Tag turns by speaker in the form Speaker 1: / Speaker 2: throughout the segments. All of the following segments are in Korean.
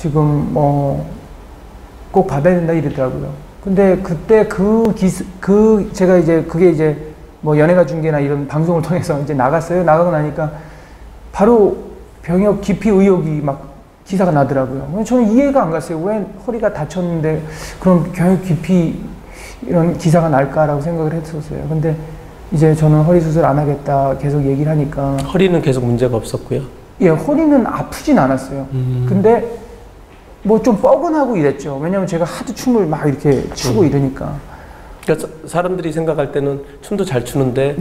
Speaker 1: 지금 꼭 받아야 된다 이랬더라고요. 근데 그때 제가 이제 그게 이제 뭐 연예가 중계나 이런 방송을 통해서 이제 나갔어요. 나가고 나니까 바로 병역 기피 의혹이 막 기사가 나더라고요. 저는 이해가 안 갔어요. 왜 허리가 다쳤는데 그럼 병역 기피 이런 기사가 날까라고 생각을 했었어요. 근데 이제 저는 허리 수술 안 하겠다 계속 얘기를 하니까.
Speaker 2: 허리는 계속 문제가 없었고요?
Speaker 1: 예, 허리는 아프진 않았어요. 근데 뭐 좀 뻐근하고 이랬죠. 왜냐면 제가 하도 춤을 막 이렇게 추고 이러니까.
Speaker 2: 그러니까 사람들이 생각할 때는 춤도 잘 추는데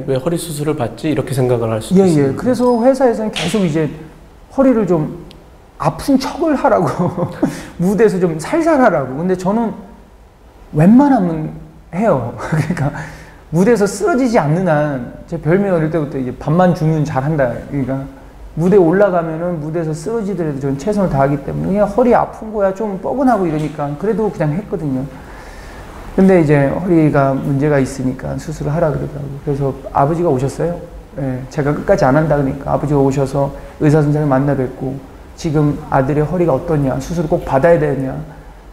Speaker 2: 왜 허리 수술을 받지? 이렇게 생각을 할 수도 있습니다.
Speaker 1: 그래서 회사에서는 계속 이제 허리를 좀 아픈 척을 하라고 무대에서 좀 살살 하라고. 근데 저는 웬만하면 해요. 그러니까 무대에서 쓰러지지 않는 한, 제 별명 어릴 때부터 이제 밥만 주면 잘한다. 그러니까 무대에 올라가면은 무대에서 쓰러지더라도 저는 최선을 다하기 때문에 그냥 허리 아픈 거야 좀 뻐근하고 이러니까 그래도 그냥 했거든요. 근데 이제 허리가 문제가 있으니까 수술을 하라 그러더라고요. 그래서 아버지가 오셨어요. 예, 제가 끝까지 안 한다 그러니까 아버지가 오셔서 의사 선생을 만나 뵙고 지금 아들의 허리가 어떠냐, 수술을 꼭 받아야 되냐,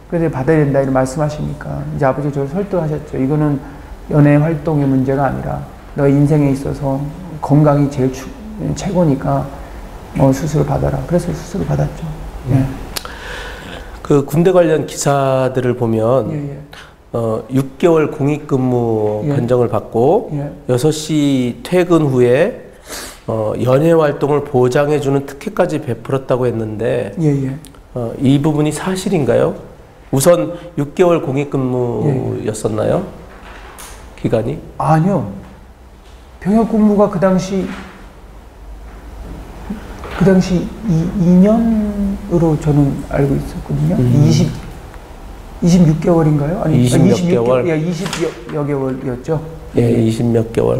Speaker 1: 그래서 받아야 된다 이런 말씀하시니까 이제 아버지가 저를 설득하셨죠. 이거는 연예 활동의 문제가 아니라 너의 인생에 있어서 건강이 제일 최고니까 수술을 받아라. 그래서 수술을 받았죠.
Speaker 2: 그 군대 관련 기사들을 보면 6개월 공익근무 변정을 받고 6시 퇴근 후에 연예 활동을 보장해주는 특혜까지 베풀었다고 했는데 이 부분이 사실인가요? 우선 6개월 공익근무였었나요? 기간이?
Speaker 1: 아니요. 병역 근무가 그 당시 2년으로 저는 알고 있었거든요. 26개월인가요? 아니,
Speaker 2: 20몇 개월?
Speaker 1: 20여 개월이었죠.
Speaker 2: 20몇 개월.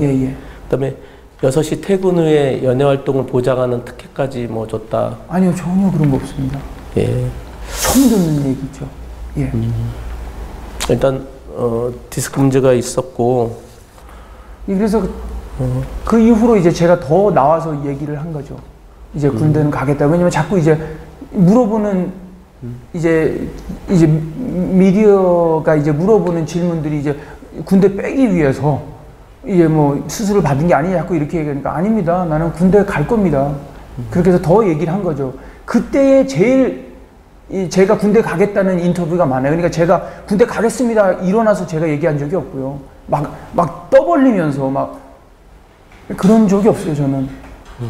Speaker 2: 그다음에 6시 퇴근 후에 연예 활동을 보장하는 특혜까지 뭐 줬다.
Speaker 1: 아니요, 전혀 그런 거 없습니다. 처음 듣는 얘기죠.
Speaker 2: 일단 디스크 문제가 있었고.
Speaker 1: 그래서 그 이후로 이제 제가 더 나와서 얘기를 한 거죠. 이제 군대는 가겠다. 왜냐면 자꾸 이제 물어보는 이제 미디어가 이제 물어보는 질문들이 이제 군대 빼기 위해서 이제 뭐 수술을 받은 게 아니냐 자꾸 이렇게 얘기하니까 아닙니다. 나는 군대 갈 겁니다. 그렇게 해서 더 얘기를 한 거죠. 그때에 제일 제가 군대 가겠다는 인터뷰가 많아요. 그러니까 제가 군대 가겠습니다. 일어나서 제가 얘기한 적이 없고요. 막 떠벌리면서 막 그런 적이 없어요, 저는.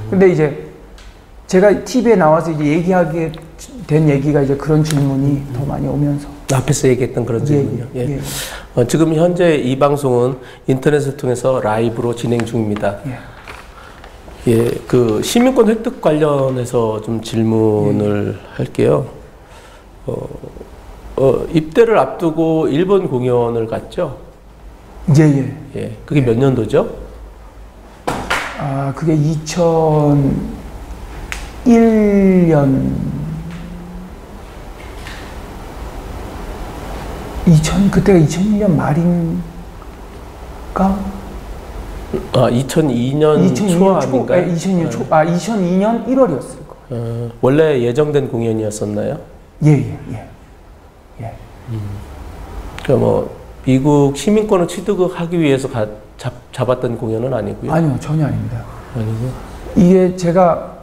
Speaker 1: 근데 이제 제가 TV에 나와서 이제 얘기하게 된 얘기가 이제 그런 질문이 더 많이 오면서.
Speaker 2: 앞에서 얘기했던 그런 질문이요. 지금 현재 이 방송은 인터넷을 통해서 라이브로 진행 중입니다. 그 시민권 획득 관련해서 좀 질문을 할게요. 입대를 앞두고 일본 공연을 갔죠? 그게 몇 년도죠?
Speaker 1: 그게 2001년 그때가 2001년 말인가?
Speaker 2: 2002년 초 아닌가요?
Speaker 1: 2002년 1월이었을 거예요.
Speaker 2: 원래 예정된 공연이었었나요? 그러니까 뭐 미국 시민권을 취득하기 위해서 잡았던 공연은 아니고요?
Speaker 1: 아니요, 전혀 아닙니다.
Speaker 2: 아니고?
Speaker 1: 이게 제가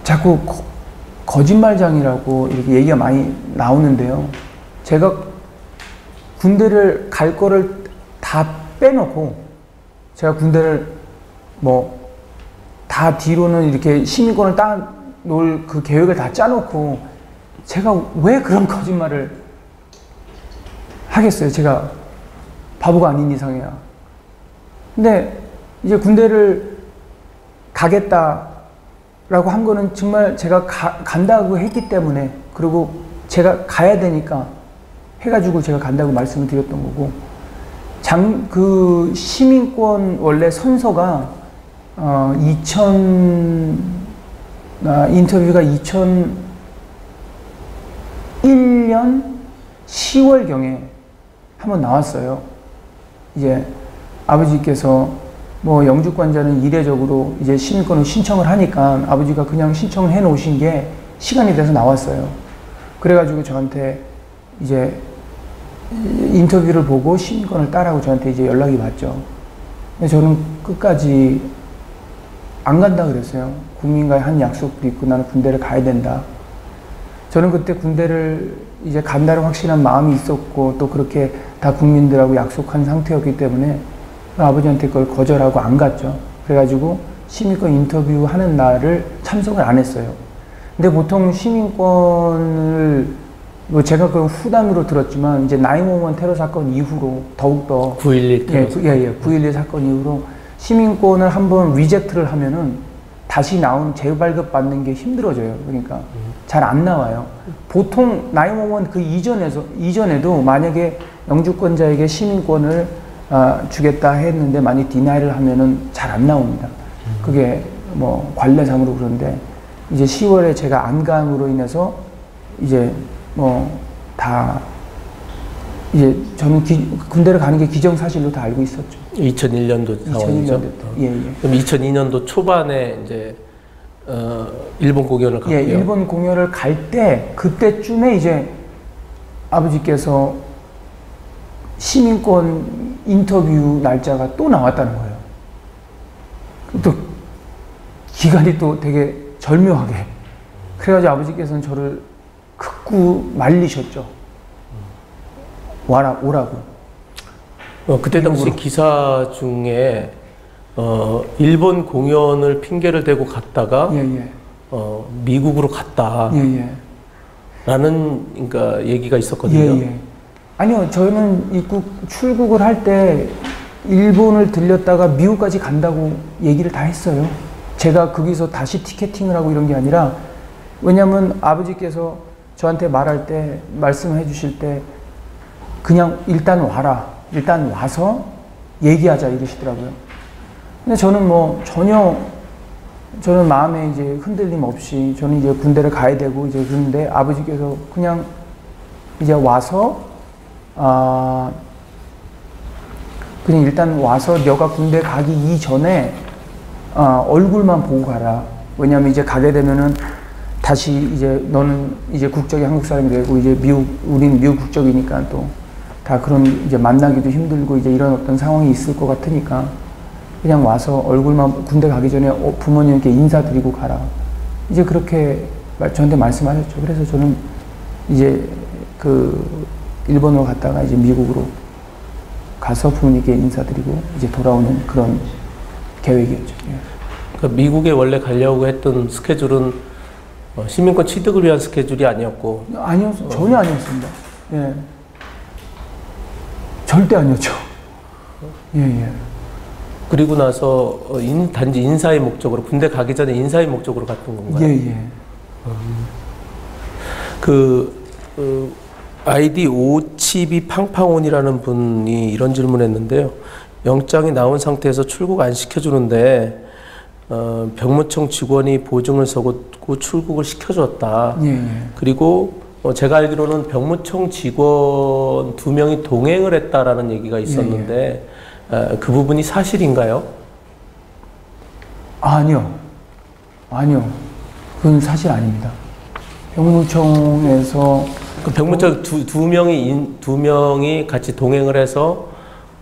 Speaker 1: 자꾸 거짓말장이라고 이렇게 얘기가 많이 나오는데요. 제가 군대를 갈 거를 다 빼놓고 제가 군대를 뭐 다 뒤로는 이렇게 시민권을 따놓을 그 계획을 다 짜놓고 제가 왜 그런 거짓말을 하겠어요? 제가 바보가 아닌 이상이야. 근데 이제 군대를 가겠다라고 한 거는 정말 제가 간다고 했기 때문에, 그리고 제가 가야 되니까 해가지고 제가 간다고 말씀을 드렸던 거고, 그 시민권 원래 선서가 인터뷰가 2001년 10월경에 한번 나왔어요. 이제 아버지께서 뭐 영주권자는 이례적으로 이제 시민권을 신청을 하니까 아버지가 그냥 신청을 해 놓으신 게 시간이 돼서 나왔어요. 그래가지고 저한테 이제 인터뷰를 보고 시민권을 따라고 저한테 이제 연락이 왔죠. 근데 저는 끝까지 안 간다 그랬어요. 국민과의 한 약속도 있고 나는 군대를 가야 된다. 저는 그때 군대를 이제 간다는 확실한 마음이 있었고 또 그렇게 다 국민들하고 약속한 상태였기 때문에 아버지한테 그걸 거절하고 안 갔죠. 그래가지고 시민권 인터뷰 하는 날을 참석을 안 했어요. 근데 보통 시민권을 뭐 제가 그 후담으로 들었지만 이제 911 테러 사건 이후로 더욱더
Speaker 2: 9.11 테러 사건.
Speaker 1: 9.11 사건 이후로 시민권을 한번 리젝트를 하면은 다시 나오는 재발급 받는 게 힘들어져요. 그러니까 잘 안 나와요. 보통 911 그 이전에도 만약에 영주권자에게 시민권을 주겠다 했는데 많이 디나이를 하면은 잘 안 나옵니다. 그게 뭐 관례상으로 그런데 이제 10월에 제가 안 감으로 인해서 이제 뭐 다 이제 저는 군대를 가는 게 기정사실로 다 알고 있었죠.
Speaker 2: 2001년도 상황이죠.
Speaker 1: 2001년도 예.
Speaker 2: 그럼 2002년도 초반에 이제 일본 공연을 갔고요.
Speaker 1: 예, 일본 공연을 갈 때 그때쯤에 이제 아버지께서 시민권 인터뷰 날짜가 또 나왔다는 거예요. 또 기간이 또 되게 절묘하게. 그래가지고 아버지께서는 저를 극구 말리셨죠. 오라고.
Speaker 2: 그때 당시 기사 중에 일본 공연을 핑계를 대고 갔다가 미국으로 갔다. 라는 그러니까 얘기가 있었거든요.
Speaker 1: 아니요, 저는 출국을 할 때 일본을 들렸다가 미국까지 간다고 얘기를 다 했어요. 제가 거기서 다시 티켓팅을 하고 이런 게 아니라, 왜냐면 아버지께서 저한테 말씀해 주실 때 그냥 일단 와라. 일단 와서 얘기하자 이러시더라고요. 근데 저는 뭐 저는 마음에 이제 흔들림 없이 저는 이제 군대를 가야 되고 이제 그런데 아버지께서 그냥 이제 와서 그냥 일단 와서 너가 군대 가기 이전에 얼굴만 보고 가라. 왜냐면 이제 가게 되면은 다시 이제 너는 이제 국적이 한국 사람이 되고 이제 우린 미국 국적이니까 또 다 그런 이제 만나기도 힘들고 이제 이런 어떤 상황이 있을 것 같으니까 그냥 와서 얼굴만 군대 가기 전에 부모님께 인사드리고 가라. 이제 그렇게 저한테 말씀하셨죠. 그래서 저는 이제 일본으로 갔다가 이제 미국으로 가서 부모님께 인사드리고 이제 돌아오는 그런 계획이었죠.
Speaker 2: 그러니까 미국에 원래 가려고 했던 스케줄은 시민권 취득을 위한 스케줄이 아니었고.
Speaker 1: 전혀 아니었습니다. 예. 절대 아니었죠.
Speaker 2: 그리고 나서 단지 인사의 목적으로, 군대 가기 전에 인사의 목적으로 갔던 건가요? 아이디 오치비 팡팡온이라는 분이 이런 질문을 했는데요. 영장이 나온 상태에서 출국 안 시켜주는데 병무청 직원이 보증을 서고 출국을 시켜줬다. 그리고 제가 알기로는 병무청 직원 2명이 동행을 했다라는 얘기가 있었는데 그 부분이 사실인가요?
Speaker 1: 아니요. 그건 사실 아닙니다. 병무청에서
Speaker 2: 병무청 두 명이 같이 동행을 해서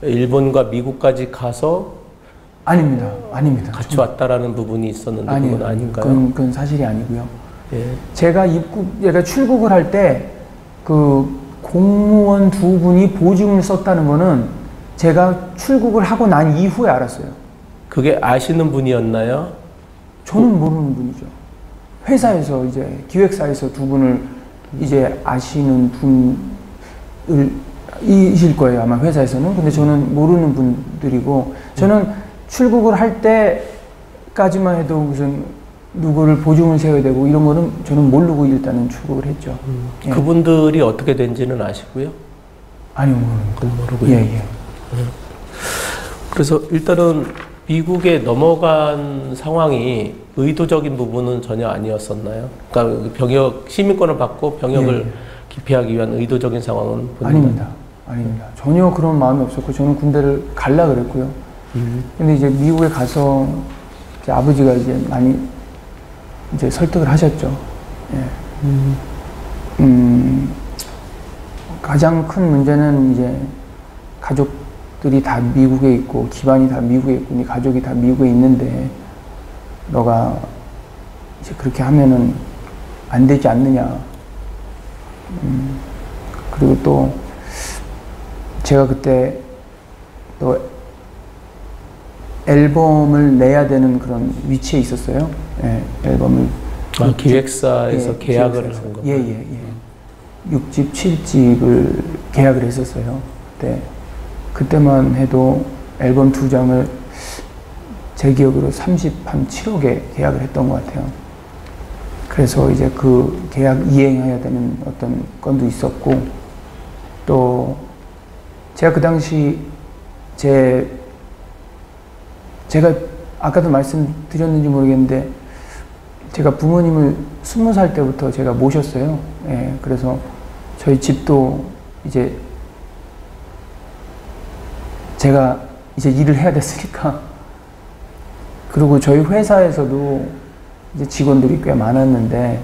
Speaker 2: 일본과 미국까지 가서
Speaker 1: 아닙니다.
Speaker 2: 같이 왔다라는 부분이 있었는데 그건 아닌가요?
Speaker 1: 그건 사실이 아니고요. 제가 출국을 할 때 공무원 2분이 보증을 썼다는 거는 제가 출국을 하고 난 이후에 알았어요.
Speaker 2: 그게 아시는 분이었나요?
Speaker 1: 저는 모르는 분이죠. 회사에서 이제 기획사에서 2분을 이제 아시는 분이실 거예요. 아마 회사에서는. 근데 저는 모르는 분들이고 저는 출국을 할 때까지만 해도 무슨 누구를 보증을 세워야 되고 이런 거는 저는 모르고 일단은 출국을 했죠.
Speaker 2: 그분들이 어떻게 된지는 아시고요?
Speaker 1: 아니요,
Speaker 2: 모르고요. 그래서 일단은 미국에 넘어간 상황이 의도적인 부분은 전혀 아니었었나요? 그러니까 시민권을 받고 병역을 기피하기 위한 의도적인 상황은
Speaker 1: 아닙니다. 전혀 그런 마음이 없었고 저는 군대를 갈라 그랬고요. 근데 이제 미국에 가서 이제 아버지가 이제 많이 이제 설득을 하셨죠. 예. 가장 큰 문제는 이제 가족들이 다 미국에 있고 기반이 다 미국에 있고 네 가족이 다 미국에 있는데 너가 이제 그렇게 하면은 안 되지 않느냐. 그리고 또 제가 그때 또 앨범을 내야 되는 그런 위치에 있었어요. 예, 앨범을
Speaker 2: 기획사에서
Speaker 1: 예,
Speaker 2: 계약을
Speaker 1: 기획사에서.
Speaker 2: 한 거.
Speaker 1: 예, 예, 예. 6집, 7집을 계약을 했었어요. 그때만 해도 앨범 2장을 제 기억으로 37억에 계약을 했던 것 같아요. 그래서 이제 그 계약 이행해야 되는 어떤 건도 있었고, 또 제가 그 당시 제가 아까도 말씀드렸는지 모르겠는데 제가 부모님을 20살 때부터 제가 모셨어요. 예, 그래서 저희 집도 이제 제가 이제 일을 해야 됐으니까, 그리고 저희 회사에서도 이제 직원들이 꽤 많았는데,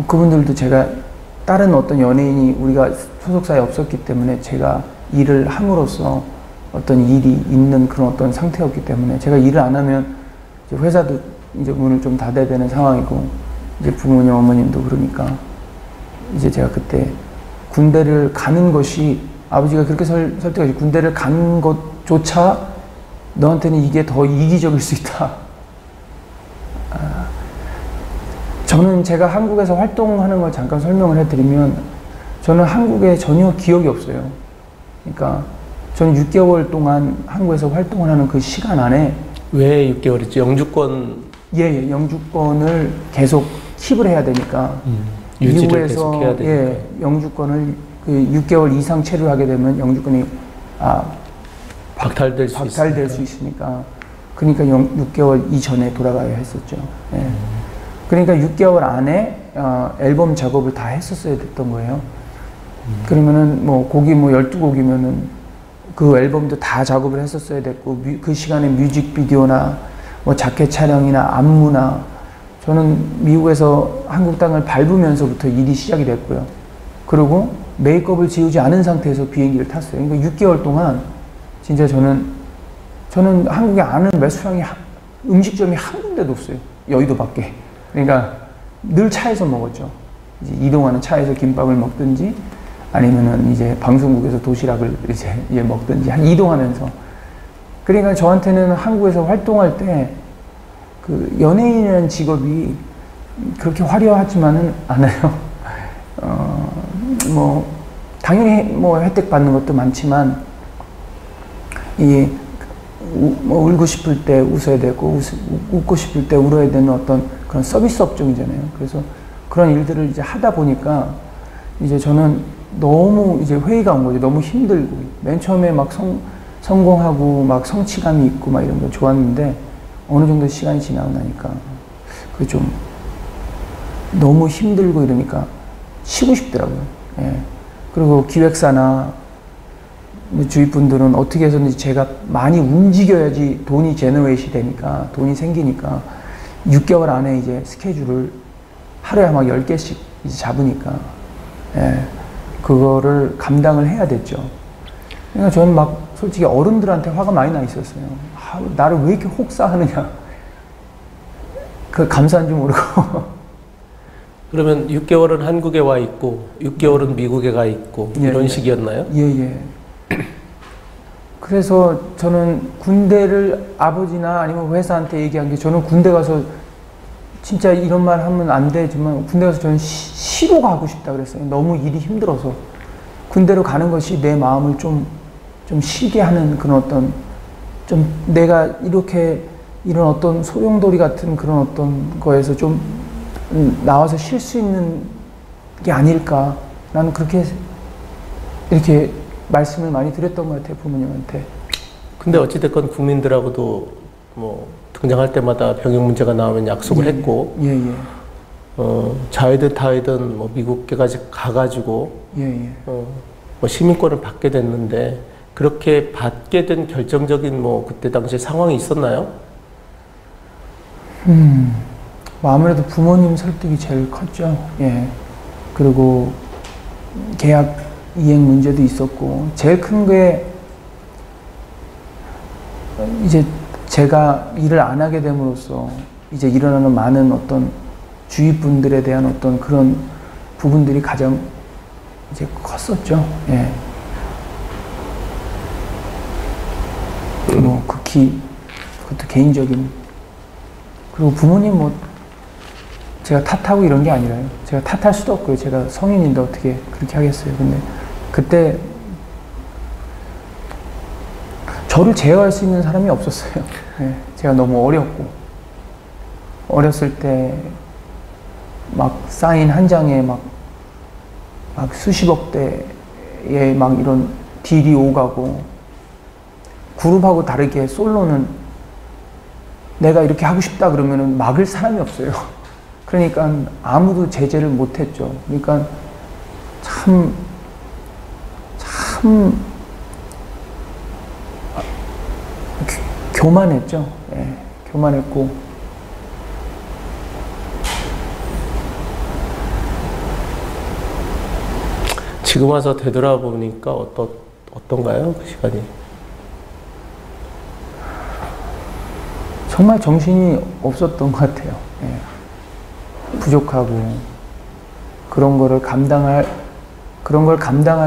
Speaker 1: 그분들도 제가 다른 어떤 연예인이 우리가 소속사에 없었기 때문에 제가 일을 함으로써 어떤 일이 있는 그런 어떤 상태였기 때문에 제가 일을 안 하면 이제 회사도 이제 문을 좀 닫아야 되는 상황이고, 이제 부모님, 어머님도 그러니까 이제 제가 그때 군대를 가는 것이, 아버지가 그렇게 설득하시, 군대를 가는 것조차 너한테는 이게 더 이기적일 수 있다. 저는 제가 한국에서 활동하는 걸 잠깐 설명을 해드리면, 저는 한국에 전혀 기억이 없어요. 그러니까 저는 6개월 동안 한국에서 활동을 하는 그 시간 안에,
Speaker 2: 왜 6개월이지? 영주권.
Speaker 1: 예, 영주권을 계속 킵을 해야 되니까,
Speaker 2: 유지를 계속 해야 되니까.
Speaker 1: 예, 영주권을 그 6개월 이상 체류를 하게 되면 영주권이
Speaker 2: 박탈될
Speaker 1: 수 있으니까. 그러니까 6개월 이전에 돌아가야 했었죠. 예. 그러니까 6개월 안에 앨범 작업을 다 했었어야 됐던 거예요. 그러면은 뭐 곡이 뭐 12곡이면은 그 앨범도 다 작업을 했었어야 됐고, 그 시간에 뮤직비디오나 뭐 자켓 촬영이나 안무나, 저는 미국에서 한국 땅을 밟으면서부터 일이 시작이 됐고요. 그리고 메이크업을 지우지 않은 상태에서 비행기를 탔어요. 그러니까 6개월 동안 진짜 저는 한국에 아는 레스토랑이, 음식점이 한 군데도 없어요. 여의도 밖에. 그러니까 늘 차에서 먹었죠. 이제 이동하는 차에서 김밥을 먹든지, 아니면은 이제 방송국에서 도시락을 이제 먹든지, 이동하면서. 그러니까 저한테는 한국에서 활동할 때 그 연예인이라는 직업이 그렇게 화려하지만은 않아요. 뭐 당연히 뭐 혜택 받는 것도 많지만, 뭐 울고 싶을 때 웃어야 되고, 웃고 싶을 때 울어야 되는 어떤 그런 서비스 업종이잖아요. 그래서 그런 일들을 이제 하다 보니까 이제 저는 너무 이제 회의가 온 거죠. 너무 힘들고, 맨 처음에 막 성공하고 막 성취감이 있고 막 이런 거 좋았는데, 어느 정도 시간이 지나고 나니까 그 좀 너무 힘들고 이러니까 쉬고 싶더라고요. 예. 그리고 기획사나 주위 분들은 어떻게 해서든지 제가 많이 움직여야지 돈이 제너레이시 되니까, 돈이 생기니까 6개월 안에 이제 스케줄을 하루에 막 10개씩 이제 잡으니까, 예, 그거를 감당을 해야 됐죠. 그러니까 저는 막 솔직히 어른들한테 화가 많이 나 있었어요. 나를 왜 이렇게 혹사하느냐. 그 감사한지 모르고.
Speaker 2: 그러면 6개월은 한국에 와 있고 6개월은 미국에 가 있고,
Speaker 1: 예,
Speaker 2: 이런
Speaker 1: 예.
Speaker 2: 식이었나요?
Speaker 1: 예. 그래서 저는 군대를 아버지나 아니면 회사한테 얘기한 게, 저는 군대 가서 진짜 이런 말 하면 안 되지만 군대 가서 저는 쉬러 가고 싶다 그랬어요. 너무 일이 힘들어서. 군대로 가는 것이 내 마음을 좀 쉬게 하는 그런 어떤, 좀 내가 이런 어떤 소용돌이 같은 그런 어떤 거에서 좀 나와서 쉴 수 있는 게 아닐까. 나는 그렇게 이렇게 말씀을 많이 드렸던 것 같아요, 부모님한테.
Speaker 2: 근데 어찌됐건 국민들하고도 뭐 등장할 때마다 병역 문제가 나오면 약속을 했고, 자이든 타이든 뭐 미국까지 가가지고 뭐 시민권을 받게 됐는데, 그렇게 받게 된 결정적인 뭐 그때 당시에 상황이 있었나요?
Speaker 1: 뭐 아무래도 부모님 설득이 제일 컸죠. 예. 그리고 계약 이행 문제도 있었고, 제일 큰 게 이제 제가 일을 안 하게 됨으로써 이제 일어나는 많은 어떤 주위 분들에 대한 어떤 그런 부분들이 가장 이제 컸었죠. 예. 뭐 극히 그것도 개인적인, 그리고 부모님 뭐 제가 탓하고 이런 게 아니라요. 제가 탓할 수도 없고요. 제가 성인인데 어떻게 그렇게 하겠어요. 근데 그때 저를 제어할 수 있는 사람이 없었어요. 예. 제가 너무 어렸고, 어렸을 때 막 사인 한 장에 막 수십억 대의 막 이런 딜이 오가고, 그룹하고 다르게 솔로는 내가 이렇게 하고 싶다 그러면은 막을 사람이 없어요. 그러니까 아무도 제재를 못 했죠. 그러니까 참 교만했죠. 예, 교만했고,
Speaker 2: 지금 와서 되돌아보니까 어떤가요? 그 시간이?
Speaker 1: 정말 정신이 없었던 것 같아요. 예. 부족하고, 그런 걸 감당할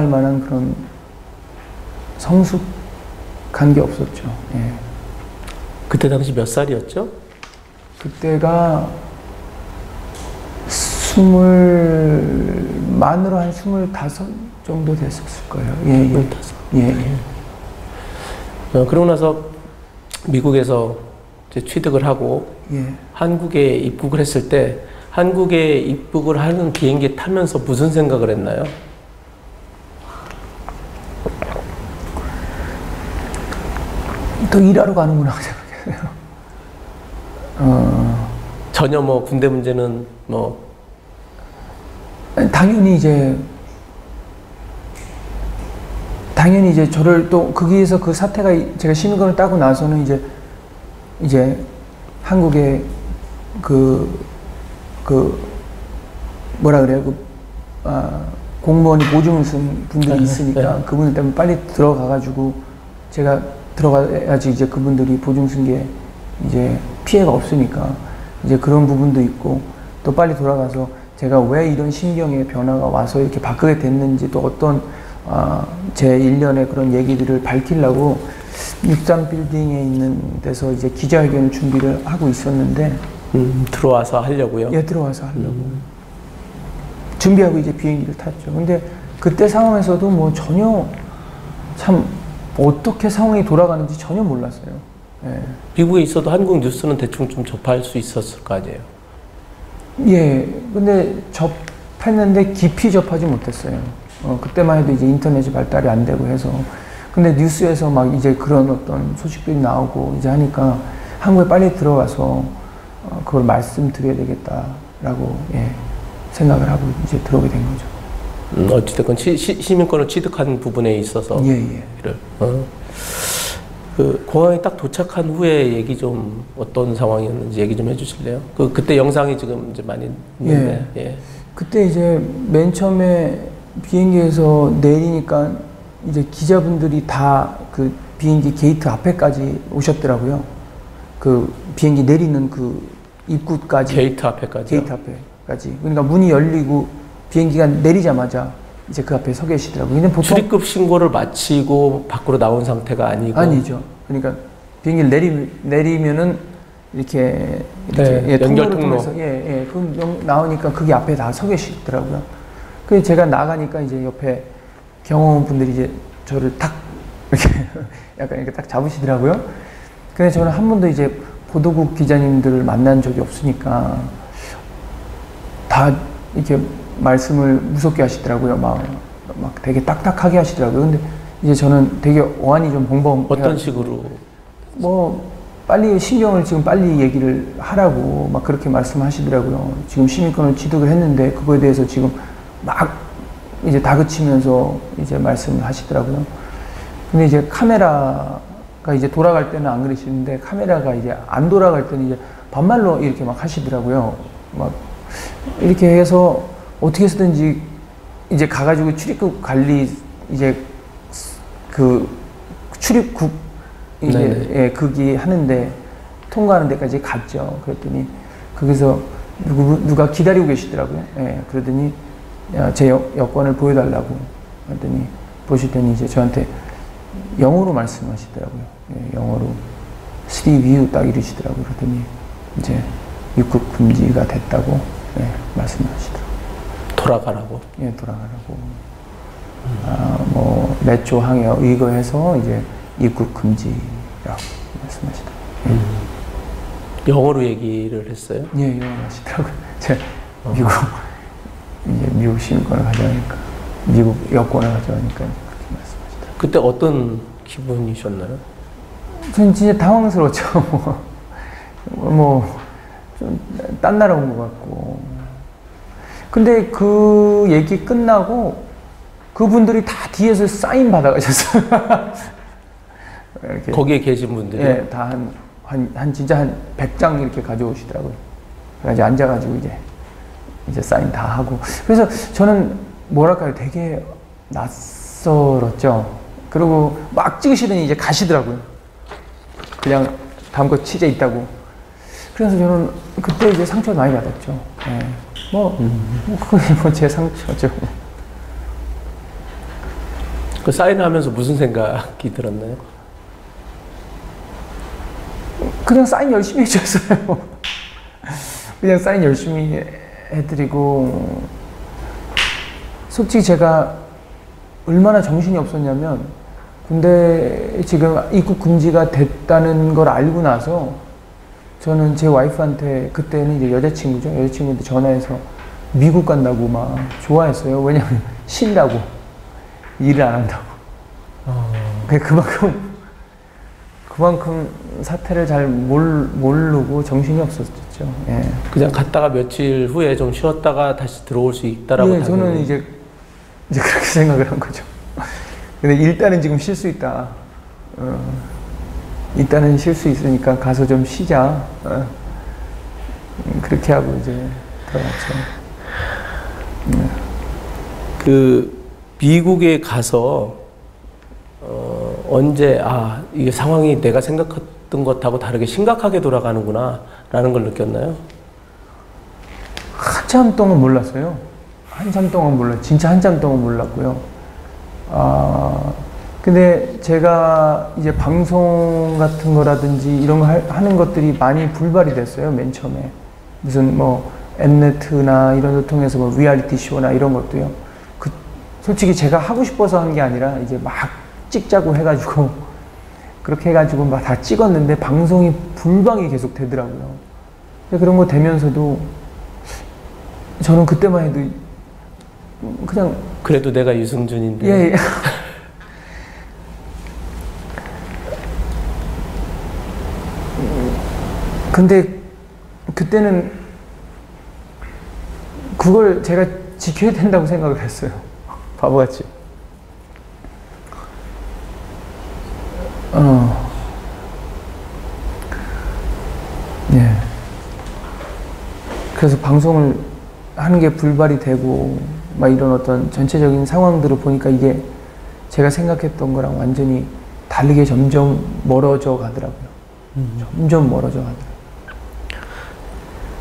Speaker 1: 만한 그런 성숙한 게 없었죠. 예.
Speaker 2: 그때 당시 몇 살이었죠?
Speaker 1: 그때가 만으로 한 25 정도 됐었을 거예요. 예, 예.
Speaker 2: 25.
Speaker 1: 예, 예.
Speaker 2: 그러고 나서 미국에서 이제 취득을 하고,
Speaker 1: 예.
Speaker 2: 한국에 입국을 했을 때, 한국에 입국을 하는 비행기 타면서 무슨 생각을 했나요?
Speaker 1: 또 일하러 가는구나 생각했어요.
Speaker 2: 전혀 뭐 군대 문제는 뭐
Speaker 1: 당연히 이제 저를 또 거기에서 그 사태가, 제가 시민권을 따고 나서는 이제 한국에 뭐라 그래요? 공무원이 보증을 쓴 분들이 있으니까 그분들 때문에 빨리 들어가가지고 제가 들어가야지 이제 그분들이 보증 쓴 게 이제 피해가 없으니까 이제 그런 부분도 있고, 또 빨리 돌아가서 제가 왜 이런 심경의 변화가 와서 이렇게 바꾸게 됐는지, 또 어떤 제 일련의 그런 얘기들을 밝히려고 63 빌딩에 있는 데서 이제 기자회견 준비를 하고 있었는데,
Speaker 2: 들어와서 하려고요?
Speaker 1: 예, 들어와서 하려고 준비하고 이제 비행기를 탔죠. 근데 그때 상황에서도 뭐 전혀 참 어떻게 상황이 돌아가는지 전혀 몰랐어요. 예.
Speaker 2: 미국에 있어도 한국 뉴스는 대충 좀 접할 수 있었을 거 아니에요?
Speaker 1: 예, 근데 접했는데 깊이 접하지 못했어요. 그때만 해도 이제 인터넷이 발달이 안 되고 해서. 근데 뉴스에서 막 이제 그런 어떤 소식들이 나오고 이제 하니까 한국에 빨리 들어가서 그걸 말씀드려야 되겠다라고, 예, 생각을 하고 이제 들어오게 된 거죠.
Speaker 2: 어찌됐건 시민권을 취득한 부분에 있어서.
Speaker 1: 예, 예.
Speaker 2: 그 공항에 딱 도착한 후에 얘기 좀, 어떤 상황이었는지 얘기 좀 해주실래요? 그때 영상이 지금 이제 많이 있는데.
Speaker 1: 예.
Speaker 2: 예.
Speaker 1: 그때 이제 맨 처음에 비행기에서 내리니까 이제 기자분들이 다 그 비행기 게이트 앞에까지 오셨더라고요. 그 비행기 내리는 그 입구까지.
Speaker 2: 게이트 앞에까지.
Speaker 1: 게이트 앞에까지. 그러니까 문이 열리고 비행기가 내리자마자 이제 그 앞에 서 계시더라고요. 근데 보통
Speaker 2: 출입국 신고를 마치고 밖으로 나온 상태가 아니고.
Speaker 1: 아니죠. 그러니까 비행기를 내리면은 이렇게
Speaker 2: 네,
Speaker 1: 예,
Speaker 2: 연결
Speaker 1: 통로를
Speaker 2: 통로.
Speaker 1: 통해서 그 나오니까 그게 앞에 다 서 계시더라고요. 그래서 제가 나가니까 이제 옆에 경호원분들이 이제 저를 탁 이렇게 약간 이렇게 딱 잡으시더라고요. 근데 저는 한 번도 이제 보도국 기자님들을 만난 적이 없으니까 다 이렇게 말씀을 무섭게 하시더라고요. 막 되게 딱딱하게 하시더라고요. 근데 이제 저는 되게 어안이 좀 벙벙.
Speaker 2: 어떤 식으로?
Speaker 1: 뭐 빨리 신경을 지금 빨리 얘기를 하라고 막 그렇게 말씀하시더라고요. 지금 시민권을 취득을 했는데 그거에 대해서 지금 막 이제 다그치면서 이제 말씀을 하시더라고요. 근데 이제 카메라가 이제 돌아갈 때는 안 그러시는데 카메라가 이제 안 돌아갈 때는 이제 반말로 이렇게 막 하시더라고요. 막 이렇게 해서 어떻게 해서든지 이제 가가지고 출입국 관리 이제 그 출입국 이제 예, 거기 하는데 통과하는 데까지 갔죠. 그랬더니 거기서 누가 기다리고 계시더라고요. 예, 그러더니 야, 제 여권을 보여달라고 하더니 보시더니 이제 저한테 영어로 말씀하시더라고요. 예, 영어로 스리 위유 딱 이러시더라고요. 그러더니 이제 입국 금지가 됐다고 예, 말씀하시더라고요.
Speaker 2: 돌아가라고.
Speaker 1: 예, 돌아가라고. 뭐 몇 조 항에 의거해서 이제 입국 금지라고 말씀하시더라고요.
Speaker 2: 영어로 얘기를 했어요?
Speaker 1: 예, 영어로 하시더라고요. 제가 미국 시민권을 가져가니까, 미국 여권을 가져가니까 그렇게 말씀하시더라고요.
Speaker 2: 그때 어떤 기분이셨나요?
Speaker 1: 전 진짜 당황스러웠죠. 좀 딴 나라 온 것 같고. 근데 그 얘기 끝나고 그분들이 다 뒤에서 사인 받아가셨어요. 이렇게.
Speaker 2: 거기에 계신 분들이?
Speaker 1: 예, 다 진짜 한 100장 이렇게 가져오시더라고요. 그래가지고 앉아가지고 이제 사인 다 하고. 그래서 저는 뭐랄까요, 되게 낯설었죠. 그리고 막 찍으시더니 이제 가시더라고요. 그냥 다음 거 취재 있다고. 그래서 저는 그때 이제 상처를 많이 받았죠. 예. 그게 제 상처죠.
Speaker 2: 그 사인하면서 무슨 생각이 들었나요?
Speaker 1: 그냥 사인 열심히 해줬어요. 그냥 사인 열심히 해드리고, 솔직히 제가 얼마나 정신이 없었냐면, 근데 지금 입국 금지가 됐다는 걸 알고 나서 저는 제 와이프한테, 그때는 이제 여자친구한테 전화해서 미국 간다고 막 좋아했어요. 왜냐면 쉰다고, 일을 안 한다고. 그만큼 사태를 잘 모르고 정신이 없었죠. 예.
Speaker 2: 그냥 갔다가 며칠 후에 좀 쉬었다가 다시 들어올 수 있다라고.
Speaker 1: 예, 저는 이제 그렇게 생각을 한 거죠. 근데 일단은 지금 쉴 수 있다. 일단은 쉴 수 있으니까 가서 좀 쉬자. 그렇게 하고 이제 들어갔죠.
Speaker 2: 그 미국에 가서 언제 이게 상황이 내가 생각했던 것하고 다르게 심각하게 돌아가는구나 라는 걸 느꼈나요?
Speaker 1: 한참 동안 몰랐어요. 진짜 한참 동안 몰랐고요. 근데 제가 이제 방송 같은 거라든지 이런 거 하는 것들이 많이 불발이 됐어요. 맨 처음에. 무슨 뭐 엠네트나 이런 걸 통해서 뭐 리얼리티 쇼나 이런 것도요. 솔직히 제가 하고 싶어서 한 게 아니라 이제 막 찍자고 해가지고 그렇게 해가지고 막 다 찍었는데 방송이 불방이 계속 되더라고요. 그런 거 되면서도 저는 그때만 해도 그냥
Speaker 2: 그래도 내가 유승준인데.
Speaker 1: 예. 근데 그때는 그걸 제가 지켜야 된다고 생각을 했어요. 바보같이. 예. 그래서 방송을 하는 게 불발이 되고, 막 이런 어떤 전체적인 상황들을 보니까 이게 제가 생각했던 거랑 완전히 다르게 점점 멀어져 가더라고요. 점점 멀어져 가더라고요.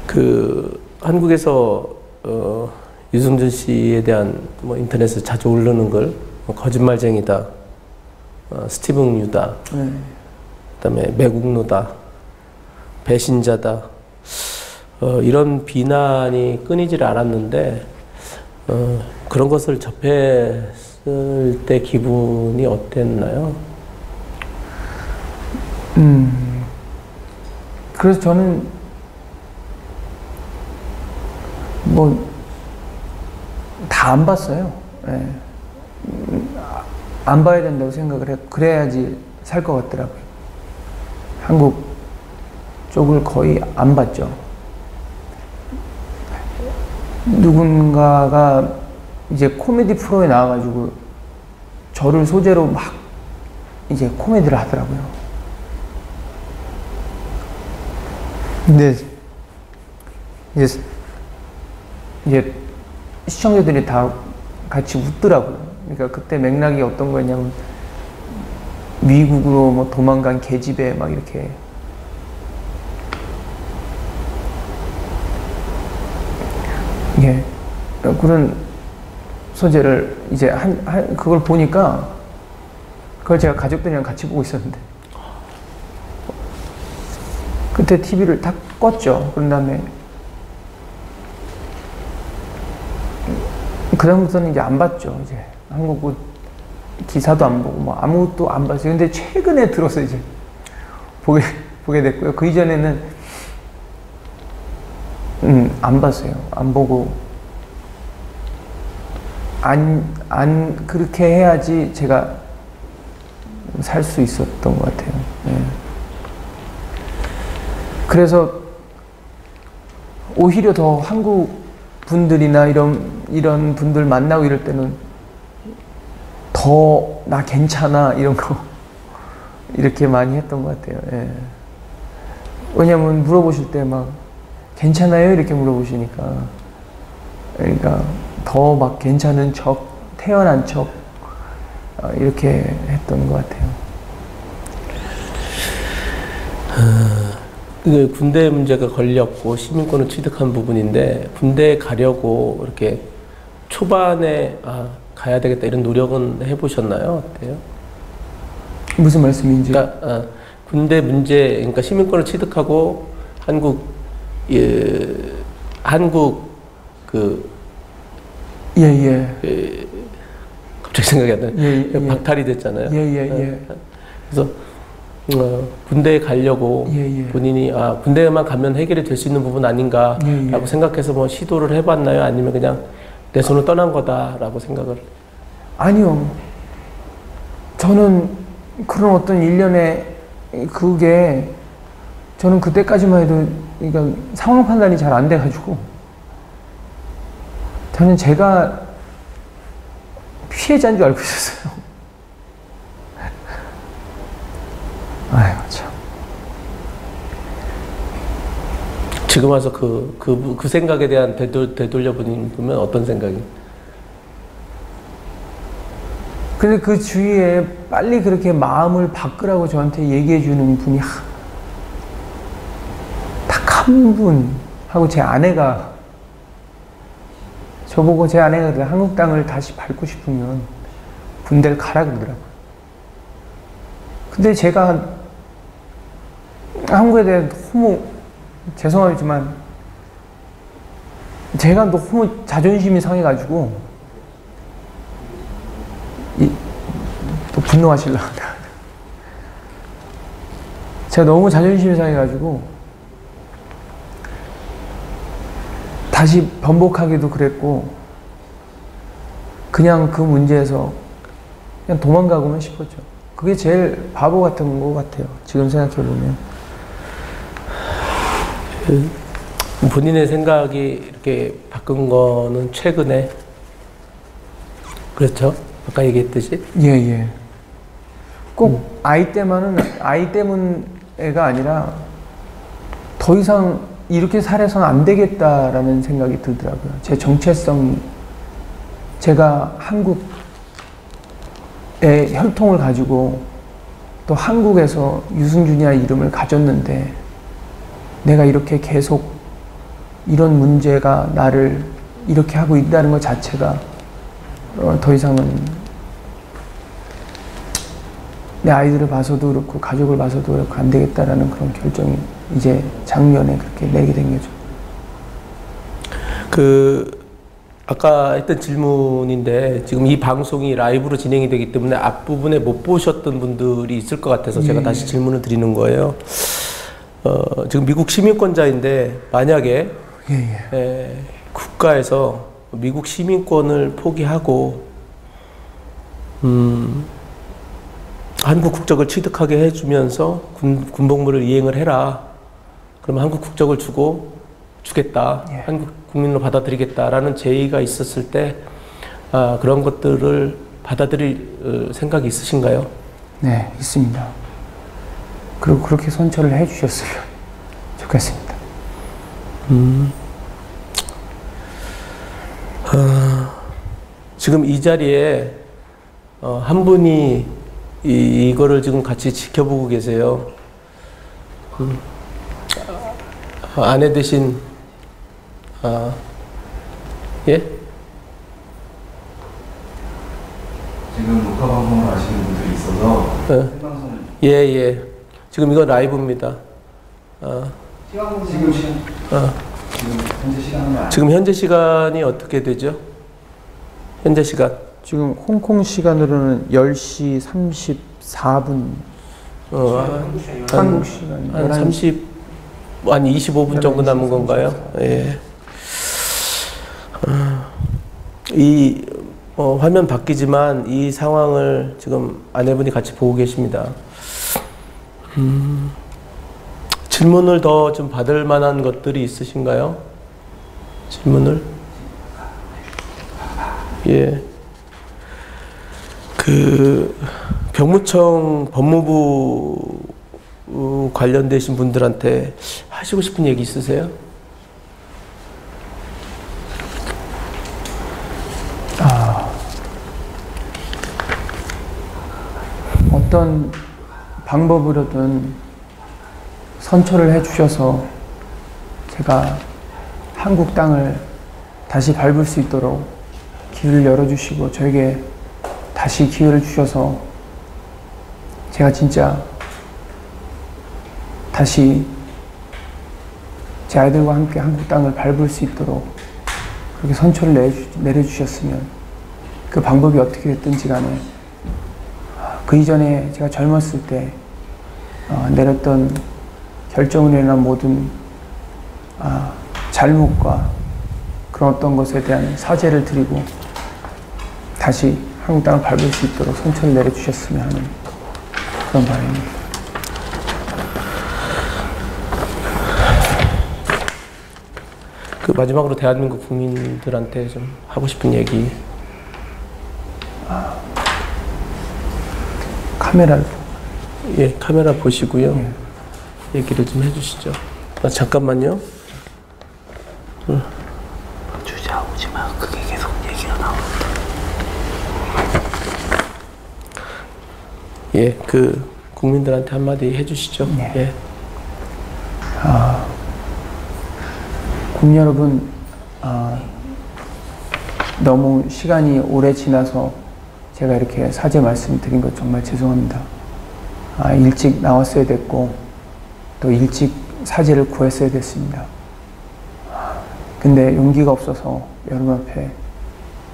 Speaker 2: 그, 한국에서, 유승준 씨에 대한 뭐 인터넷에 자주 오르는 걸, 뭐 거짓말쟁이다, 스티븐 유다,
Speaker 1: 네.
Speaker 2: 그다음에 매국노다, 배신자다, 이런 비난이 끊이질 않았는데, 그런 것을 접했을 때 기분이 어땠나요?
Speaker 1: 그래서 저는 뭐 다 안 봤어요. 예. 안 봐야 된다고 생각을 해. 그래야지 살 것 같더라고요. 한국 쪽을 거의 안 봤죠. 누군가가 이제 코미디 프로에 나와가지고 저를 소재로 막 이제 코미디를 하더라고요. 근데 이제 시청자들이 다 같이 웃더라고요. 그러니까 그때 맥락이 어떤 거였냐면 미국으로 뭐 도망간 계집애 막 이렇게 예 그런 소재를 이제 그걸 보니까 그걸 제가 가족들이랑 같이 보고 있었는데 그때 TV를 다 껐죠. 그런 다음에 그 다음부터는 이제 안 봤죠. 이제 한국 뭐 기사도 안 보고 뭐 아무것도 안 봤어요. 근데 최근에 들어서 이제 보게 됐고요. 그 이전에는 안 봤어요. 안 보고 안 그렇게 해야지 제가 살 수 있었던 것 같아요. 예. 그래서 오히려 더 한국 분들이나 이런 분들 만나고 이럴 때는 더 나 괜찮아 이런 거 이렇게 많이 했던 것 같아요. 예. 왜냐면 물어보실 때 막 괜찮아요 이렇게 물어보시니까 그러니까 더 막 괜찮은 척 태어난 척 이렇게 했던 것 같아요.
Speaker 2: 군대 문제가 걸렸고 시민권을 취득한 부분인데 군대에 가려고 이렇게 초반에 가야 되겠다 이런 노력은 해보셨나요? 어때요?
Speaker 1: 무슨 말씀인지?
Speaker 2: 그러니까 군대 문제, 그러니까 시민권을 취득하고 한국 갑자기 생각이 안 나요. 박탈이 됐잖아요. 그래서 군대에 가려고 본인이 군대에만 가면 해결이 될 수 있는 부분 아닌가라고 생각해서 뭐 시도를 해봤나요? 아니면 그냥 내 손을 떠난 거다라고 생각을?
Speaker 1: 아니요. 저는 그런 어떤 일련의 그게 저는 그때까지만 해도 그러니까 상황 판단이 잘 안 돼가지고 저는 제가 피해자인 줄 알고 있었어요. 아이고 참.
Speaker 2: 지금 와서 그 생각에 대한 되돌려보면 어떤 생각이?
Speaker 1: 근데 그 주위에 빨리 그렇게 마음을 바꾸라고 저한테 얘기해 주는 분이 딱 한 분 하고 제 아내가 저보고 제 아내가 한국 땅을 다시 밟고 싶으면 군대를 가라 그러더라고요. 근데 제가 한국에 대해 너무 죄송하지만 제가 너무 자존심이 상해가지고 또 분노하실라. 제가 너무 자존심이 상해가지고 다시 번복하기도 그랬고 그냥 그 문제에서 그냥 도망가고만 싶었죠. 그게 제일 바보 같은 것 같아요. 지금 생각해보면.
Speaker 2: 본인의 생각이 이렇게 바꾼 거는 최근에 그렇죠? 아까 얘기했듯이?
Speaker 1: 예. 꼭 아이 때문에가 아니라 더 이상 이렇게 살아서는 안 되겠다라는 생각이 들더라고요. 제 정체성이 제가 한국의 혈통을 가지고 또 한국에서 유승준이라는 이름을 가졌는데 내가 이렇게 계속 이런 문제가 나를 이렇게 하고 있다는 것 자체가 더 이상은 내 아이들을 봐서도 그렇고 가족을 봐서도 그렇고 안 되겠다라는 그런 결정이 이제 작년에 그렇게 내게 된 거죠.
Speaker 2: 아까 했던 질문인데 지금 이 방송이 라이브로 진행이 되기 때문에 앞부분에 못 보셨던 분들이 있을 것 같아서 제가 다시 질문을 드리는 거예요. 지금 미국 시민권자인데 만약에 국가에서 미국 시민권을 포기하고 한국 국적을 취득하게 해주면서 군복무를 이행을 해라. 그러면 한국 국적을 주겠다. 한국 국민으로 받아들이겠다라는 제의가 있었을 때 그런 것들을 받아들일 생각이 있으신가요?
Speaker 1: 네, 있습니다. 그리고 그렇게 선처를 해주셨으면 좋겠습니다.
Speaker 2: 지금 이 자리에 한 분이 이거를 지금 같이 지켜보고 계세요. 아내 되신 예?
Speaker 3: 지금 녹화 방송을 하시는 분들이 있어서 생방송을
Speaker 2: 예. 지금 이거 라이브입니다.
Speaker 3: 지금 현재 시간은
Speaker 2: 지금 현재 시간이 어떻게 되죠? 현재 시간
Speaker 1: 지금 홍콩 시간으로는 10시 34분. 한국 시간
Speaker 2: 한 30, 한 25분 정도 남은 건가요? 예. 이 화면 바뀌지만 이 상황을 지금 아내분이 같이 보고 계십니다. 질문을 더 좀 받을 만한 것들이 있으신가요? 질문을? 예. 병무청 법무부 관련되신 분들한테 하시고 싶은 얘기 있으세요?
Speaker 1: 어떤 방법으로든 선처를 해주셔서 제가 한국 땅을 다시 밟을 수 있도록 길을 열어주시고 저에게 다시 기회를 주셔서 제가 진짜 다시 제 아이들과 함께 한국 땅을 밟을 수 있도록 그렇게 선처를 내려주셨으면 그 방법이 어떻게 됐든지 간에 그 이전에 제가 젊었을 때 내렸던 결정으로 인한 모든 잘못과 그런 어떤 것에 대한 사죄를 드리고 다시 한국 땅을 밟을 수 있도록 선처를 내려주셨으면 하는 그런 바람입니다.
Speaker 2: 마지막으로 대한민국 국민들한테 좀 하고 싶은 얘기.
Speaker 1: 카메라를
Speaker 2: 예, 카메라 보시고요. 얘기를 좀 해주시죠. 잠깐만요.
Speaker 3: 주자 오지 마. 그게 계속 얘기가 나오는데.
Speaker 2: 예, 국민들한테 한마디 해주시죠.
Speaker 1: 네.
Speaker 2: 예.
Speaker 1: 국민 여러분, 너무 시간이 오래 지나서 제가 이렇게 사죄 말씀 드린 것 정말 죄송합니다. 일찍 나왔어야 됐고 또 일찍 사죄를 구했어야 됐습니다. 근데 용기가 없어서 여러분 앞에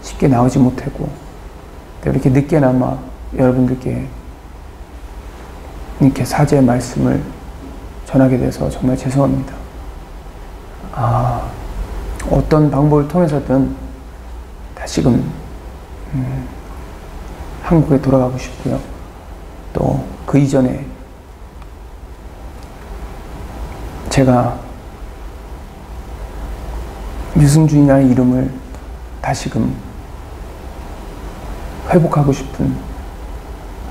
Speaker 1: 쉽게 나오지 못하고 또 이렇게 늦게나마 여러분들께 이렇게 사죄 말씀을 전하게 돼서 정말 죄송합니다. 어떤 방법을 통해서든 다시금 한국에 돌아가고 싶고요. 또 그 이전에 제가 유승준이라는 이름을 다시금 회복하고 싶은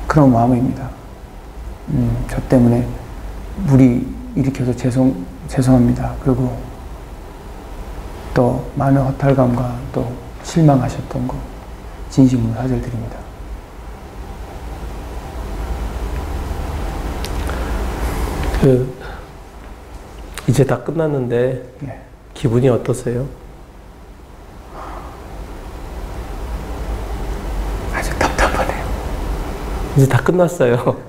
Speaker 1: 그런 마음입니다. 저 때문에 무리 일으켜서 죄송합니다. 그리고 또 많은 허탈감과 또 실망하셨던 거 진심으로 사죄드립니다.
Speaker 2: 이제 다 끝났는데
Speaker 1: 네.
Speaker 2: 기분이 어떠세요?
Speaker 1: 아주 답답하네요.
Speaker 2: 이제 다 끝났어요.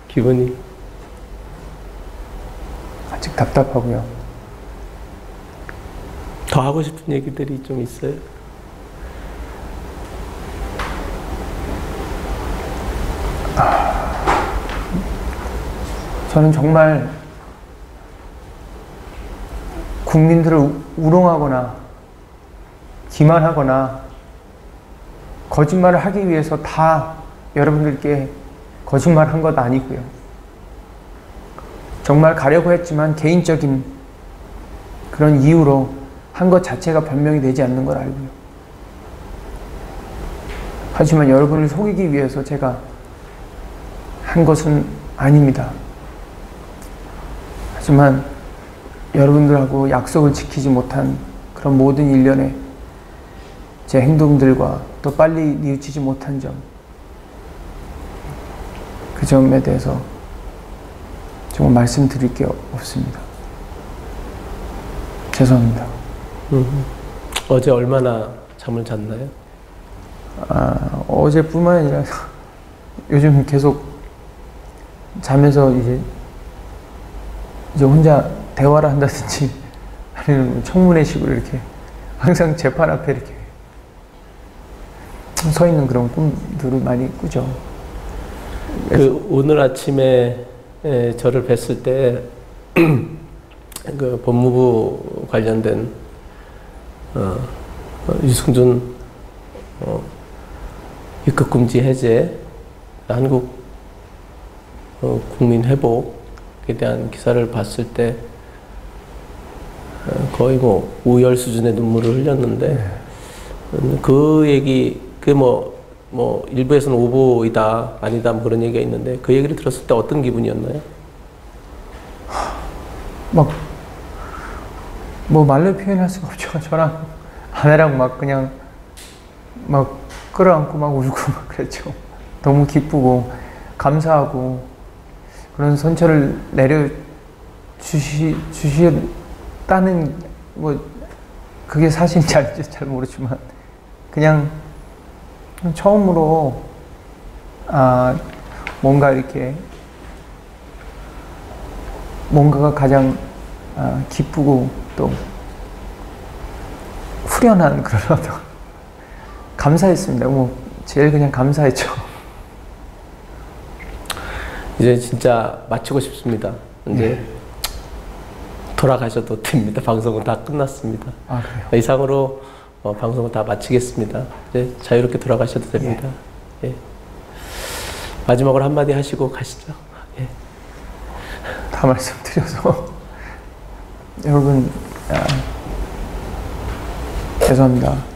Speaker 2: 기분이
Speaker 1: 아직 답답하고요.
Speaker 2: 더 하고 싶은 얘기들이 좀 있어요?
Speaker 1: 저는 정말 국민들을 우롱하거나 기만하거나 거짓말을 하기 위해서 다 여러분들께 거짓말한 것 아니고요. 정말 가려고 했지만 개인적인 그런 이유로 한 것 자체가 변명이 되지 않는 걸 알고요. 하지만 여러분을 속이기 위해서 제가 한 것은 아닙니다. 하지만 여러분들하고 약속을 지키지 못한 그런 모든 일련의 제 행동들과 또 빨리 뉘우치지 못한 점, 그 점에 대해서 정말 말씀드릴 게 없습니다. 죄송합니다.
Speaker 2: 어제 얼마나 잠을 잤나요?
Speaker 1: 어제뿐만 아니라 요즘 계속 자면서 이제 혼자 대화를 한다든지 아니면 청문회식으로 이렇게 항상 재판 앞에 이렇게 서 있는 그런 꿈들을 많이 꾸죠.
Speaker 2: 오늘 아침에 저를 뵀을 때 그 법무부 관련된 유승준 입국금지 해제, 한국 국민 회복에 대한 기사를 봤을 때 거의 뭐 우열 수준의 눈물을 흘렸는데 그 얘기, 그게 뭐 일부에서는 오보이다 아니다 뭐 그런 얘기가 있는데 그 얘기를 들었을 때 어떤 기분이었나요?
Speaker 1: 뭐 말로 표현할 수가 없죠. 저랑 아내랑 막 그냥 막 끌어안고 막 울고 막 그랬죠. 너무 기쁘고 감사하고 그런 선처를 주시다는 뭐 그게 사실인지 아닌지 잘 모르지만 그냥 처음으로 뭔가 이렇게 뭔가가 가장 기쁘고 또 후련한 그런 어떤 감사했습니다. 뭐 제일 그냥 감사했죠.
Speaker 2: 이제 진짜 마치고 싶습니다. 이제 돌아가셔도 됩니다. 방송은 다 끝났습니다.
Speaker 1: 그래요?
Speaker 2: 이상으로 방송을 다 마치겠습니다. 이제 자유롭게 돌아가셔도 됩니다. 예. 마지막으로 한마디 하시고 가시죠. 예.
Speaker 1: 다 말씀드려서 여러분 죄송합니다.